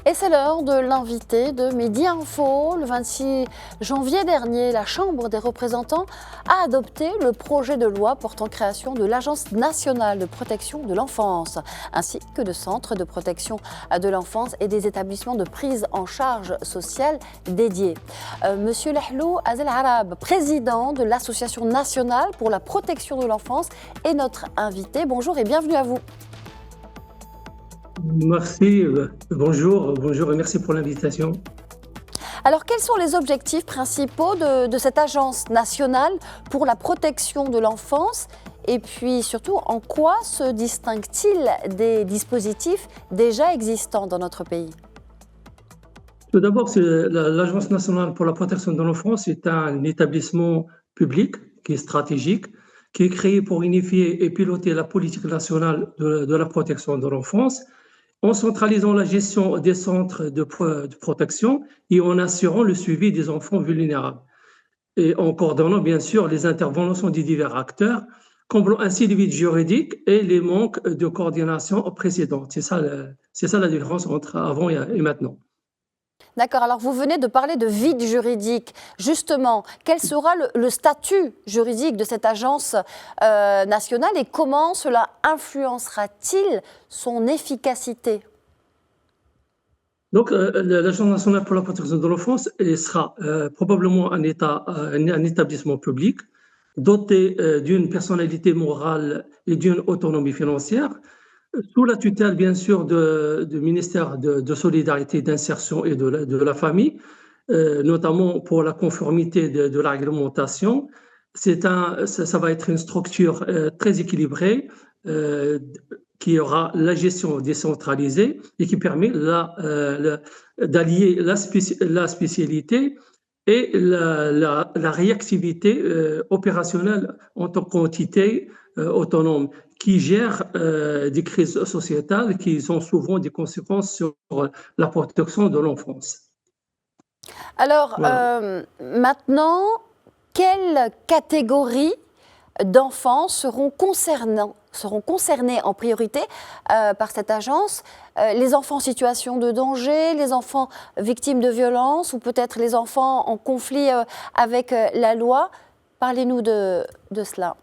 Et c'est l'heure de l'invité de Midi Info. Le 26 janvier dernier, la Chambre des représentants a adopté le projet de loi portant création de l'Agence nationale de protection de l'enfance, ainsi que de centres de protection de l'enfance et des établissements de prise en charge sociale dédiés. Monsieur Lahlou Azel Arab, président de l'Association nationale pour la protection de l'enfance, est notre invité. Bonjour et bienvenue à vous. Merci, bonjour et merci pour l'invitation. Alors, quels sont les objectifs principaux de cette agence nationale pour la protection de l'enfance? Et puis surtout, en quoi se distingue-t-il des dispositifs déjà existants dans notre pays? Tout d'abord, l'Agence nationale pour la protection de l'enfance est un établissement public qui est stratégique, qui est créé pour unifier et piloter la politique nationale de la protection de l'enfance, en centralisant la gestion des centres de protection et en assurant le suivi des enfants vulnérables. Et en coordonnant bien sûr les interventions des divers acteurs, comblant ainsi les vides juridiques et les manques de coordination précédentes. C'est ça la différence entre avant et maintenant. D'accord, alors vous venez de parler de vide juridique. Justement, quel sera le statut juridique de cette agence nationale et comment cela influencera-t-il son efficacité? Donc, l'Agence nationale pour la protection de l'enfance sera probablement un établissement public doté d'une personnalité morale et d'une autonomie financière, sous la tutelle, bien sûr, du ministère de Solidarité, d'Insertion et de la Famille, notamment pour la conformité de la réglementation. Ça va être une structure très équilibrée, qui aura la gestion décentralisée et qui permet d'allier la spécialité et la réactivité opérationnelle en tant qu'entité autonome qui gère des crises sociétales qui ont souvent des conséquences sur la protection de l'enfance. Alors, voilà. Maintenant, quelle catégorie d'enfants seront concernés en priorité par cette agence? Les enfants en situation de danger, les enfants victimes de violences ou peut-être les enfants en conflit avec la loi. Parlez-nous de cela.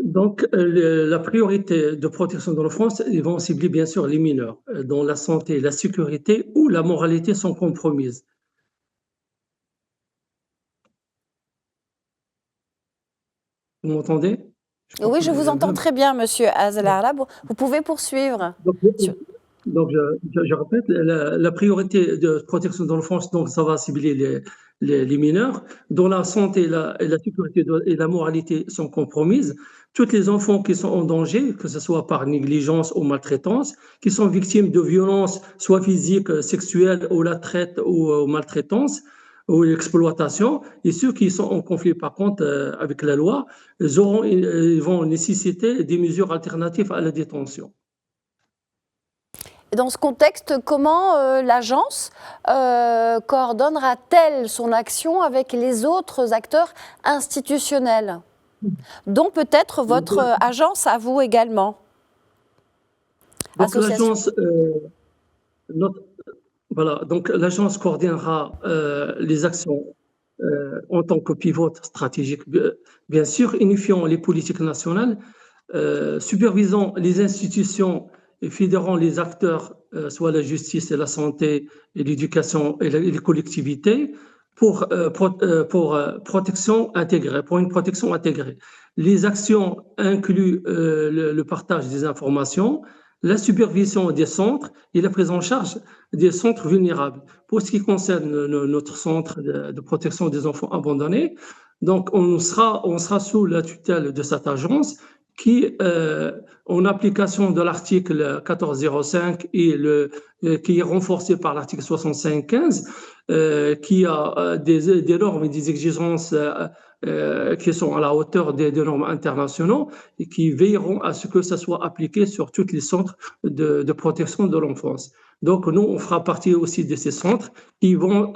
Donc, la priorité de protection de l'enfance, ils vont cibler bien sûr les mineurs, dont la santé, la sécurité ou la moralité sont compromises. Vous m'entendez? Oui, je vous entends très bien, monsieur Azel Arab. Vous pouvez poursuivre. Donc je répète, la priorité de protection de l'enfance, donc ça va cibler les mineurs, dont la santé, la sécurité et la moralité sont compromises. Tous les enfants qui sont en danger, que ce soit par négligence ou maltraitance, qui sont victimes de violences, soit physiques, sexuelles, ou la traite ou maltraitance, ou l'exploitation, et ceux qui sont en conflit par contre avec la loi, ils vont nécessiter des mesures alternatives à la détention. Dans ce contexte, comment l'agence coordonnera-t-elle son action avec les autres acteurs institutionnels, dont peut-être votre agence à vous également? Donc l'agence coordonnera les actions en tant que pivot stratégique, bien sûr, unifiant les politiques nationales, supervisant les institutions et fédérant les acteurs, soit la justice et la santé et l'éducation et les collectivités, pour protection intégrée, pour une protection intégrée. Les actions incluent le partage des informations, la supervision des centres et la prise en charge des centres vulnérables. Pour ce qui concerne notre centre de protection des enfants abandonnés, donc on sera sous la tutelle de cette agence qui, en application de l'article 1405 et qui est renforcé par l'article 6515, qui a des normes et des exigences qui sont à la hauteur des normes internationales et qui veilleront à ce que ça soit appliqué sur tous les centres de protection de l'enfance. Donc, nous, on fera partie aussi de ces centres qui vont,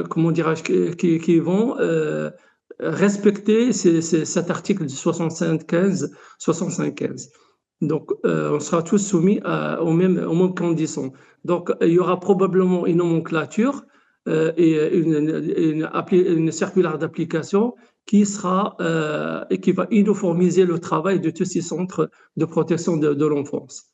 comment dirais-je, qui vont respecter cet article de 75-75. Donc, on sera tous soumis aux mêmes conditions. Donc, il y aura probablement une nomenclature et une circulaire d'application et qui va uniformiser le travail de tous ces centres de protection de l'enfance.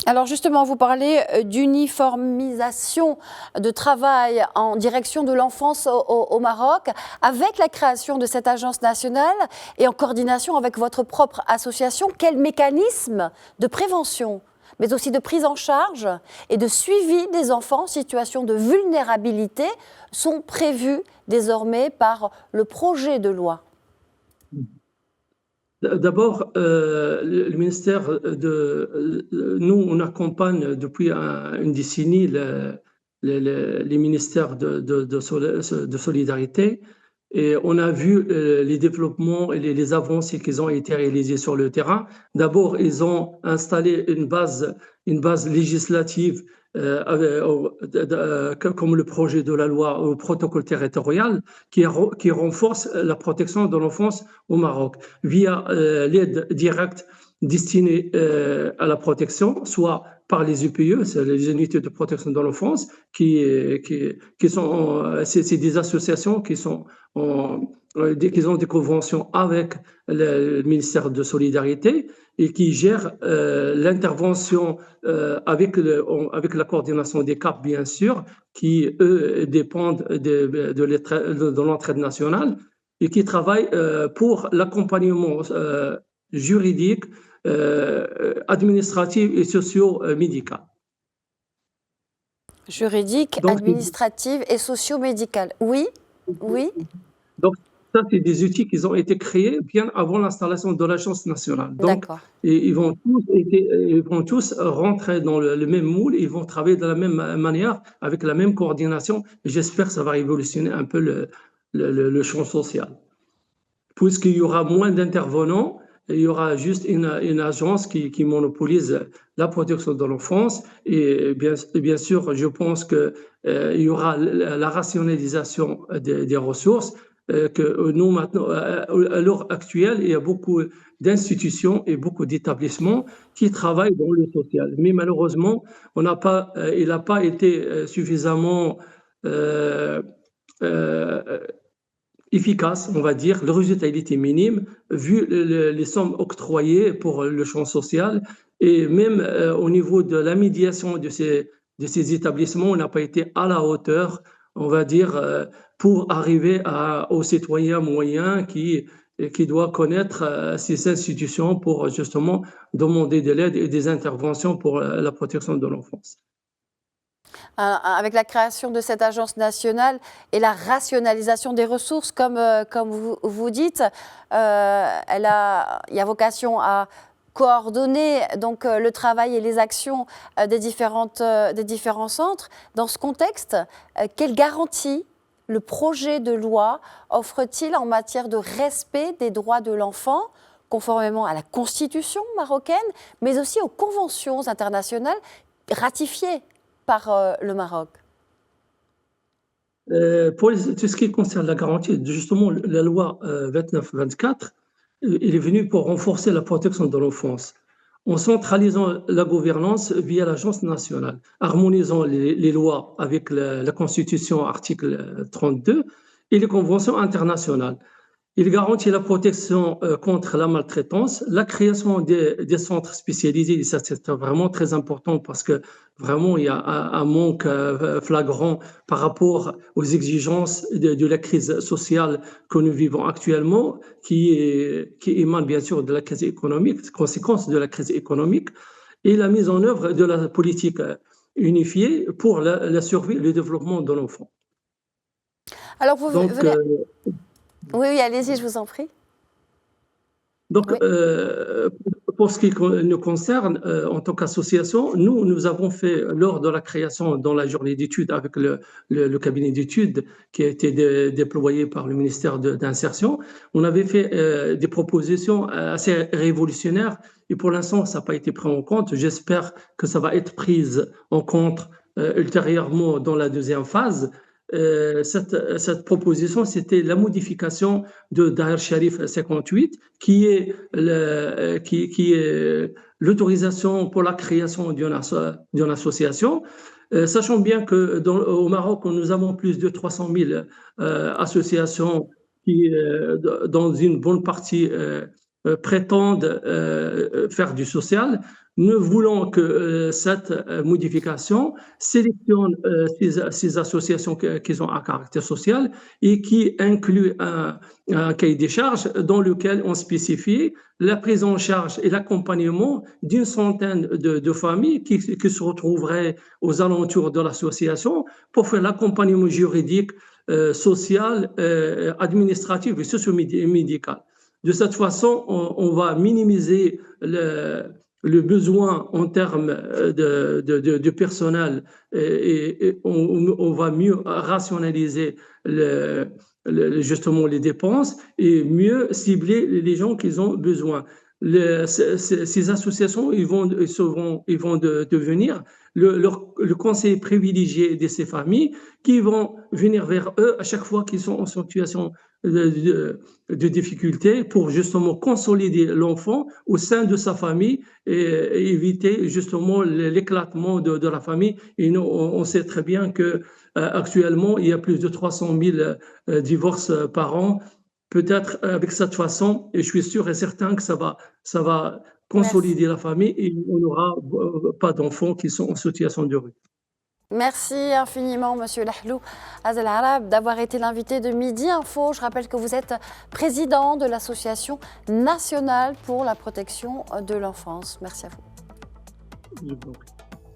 Alors justement, vous parlez d'uniformisation de travail en direction de l'enfance au Maroc, avec la création de cette agence nationale et en coordination avec votre propre association. Quels mécanismes de prévention, mais aussi de prise en charge et de suivi des enfants en situation de vulnérabilité sont prévus désormais par le projet de loi ? D'abord, le ministère nous, on accompagne depuis une décennie les ministères de solidarité et on a vu les développements et les avancées qui ont été réalisées sur le terrain. D'abord, ils ont installé une base législative comme le projet de la loi au protocole territorial qui renforce la protection de l'enfance au Maroc via l'aide directe destinée à la protection, soit par les UPE, c'est les unités de protection de l'enfance, qui sont, c'est des associations qui ont des conventions avec le ministère de Solidarité et qui gèrent l'intervention avec la coordination des CAP, bien sûr, qui, eux, dépendent de l'entraide nationale et qui travaillent pour l'accompagnement juridique, administratif et socio-médical. Juridique, administrative et socio-médicale. Oui, oui. Donc, ça, c'est des outils qui ont été créés bien avant l'installation de l'agence nationale. Donc, ils vont tous rentrer dans le même moule, ils vont travailler de la même manière, avec la même coordination. J'espère que ça va révolutionner un peu le champ social. Puisqu'il y aura moins d'intervenants, il y aura juste une agence qui monopolise la protection de l'enfance. Et bien sûr, je pense qu'il y aura la rationalisation des ressources. Que nous, maintenant, à l'heure actuelle, il y a beaucoup d'institutions et beaucoup d'établissements qui travaillent dans le social. Mais malheureusement, il n'a pas été suffisamment efficace, on va dire. Le résultat, il était minime, vu les sommes octroyées pour le champ social. Et même au niveau de la médiation de ces établissements, on n'a pas été à la hauteur, on va dire, pour arriver aux citoyens moyens qui doivent connaître ces institutions pour justement demander de l'aide et des interventions pour la protection de l'enfance. Avec la création de cette agence nationale et la rationalisation des ressources, comme vous dites, il y a vocation à coordonner donc le travail et les actions des différents centres. Dans ce contexte, quelles garanties le projet de loi offre-t-il en matière de respect des droits de l'enfant, conformément à la Constitution marocaine, mais aussi aux conventions internationales ratifiées par le Maroc? Pour tout ce qui concerne la garantie, justement, la loi 29-24, il est venu pour renforcer la protection de l'enfance, en centralisant la gouvernance via l'agence nationale, harmonisant les lois avec la Constitution, article 32, et les conventions internationales. Il garantit la protection contre la maltraitance, la création des centres spécialisés, et ça c'est vraiment très important parce que vraiment il y a un manque flagrant par rapport aux exigences de la crise sociale que nous vivons actuellement, qui émane bien sûr de la crise économique, conséquence de la crise économique, et la mise en œuvre de la politique unifiée pour la survie et le développement de l'enfant. Alors vous venez... Oui, allez-y, je vous en prie. Donc, oui. Pour ce qui nous concerne, en tant qu'association, nous avons fait, lors de la création, dans la journée d'études, avec le cabinet d'études qui a été déployé par le ministère d'insertion, on avait fait des propositions assez révolutionnaires et pour l'instant, ça n'a pas été pris en compte. J'espère que ça va être pris en compte ultérieurement dans la deuxième phase. cette proposition, c'était la modification de Daher Sharif 58, qui est l'autorisation pour la création d'une association. Sachant bien que au Maroc, nous avons plus de 300 000 associations qui, dans une bonne partie, prétendent faire du social. Nous voulons que cette modification sélectionne ces associations qui ont un caractère social et qui inclut un cahier des charges dans lequel on spécifie la prise en charge et l'accompagnement d'une centaine de familles qui se retrouveraient aux alentours de l'association pour faire l'accompagnement juridique, social, administratif et socio-médical. De cette façon, on va minimiser le besoin en termes de personnel et on va mieux rationaliser justement les dépenses et mieux cibler les gens qui ont besoin. Ces associations ils vont devenir le conseil privilégié de ces familles qui vont venir vers eux à chaque fois qu'ils sont en situation de difficulté pour justement consolider l'enfant au sein de sa famille et éviter justement l'éclatement de la famille. Et nous, on sait très bien que actuellement, il y a plus de 300 000 divorces par an. Peut-être avec cette façon, et je suis sûr et certain que ça va consolider la famille et on n'aura pas d'enfants qui sont en situation de rue. Merci infiniment, Monsieur Lahlou Azel Arab, d'avoir été l'invité de Midi Info. Je rappelle que vous êtes président de l'Association nationale pour la protection de l'enfance. Merci à vous.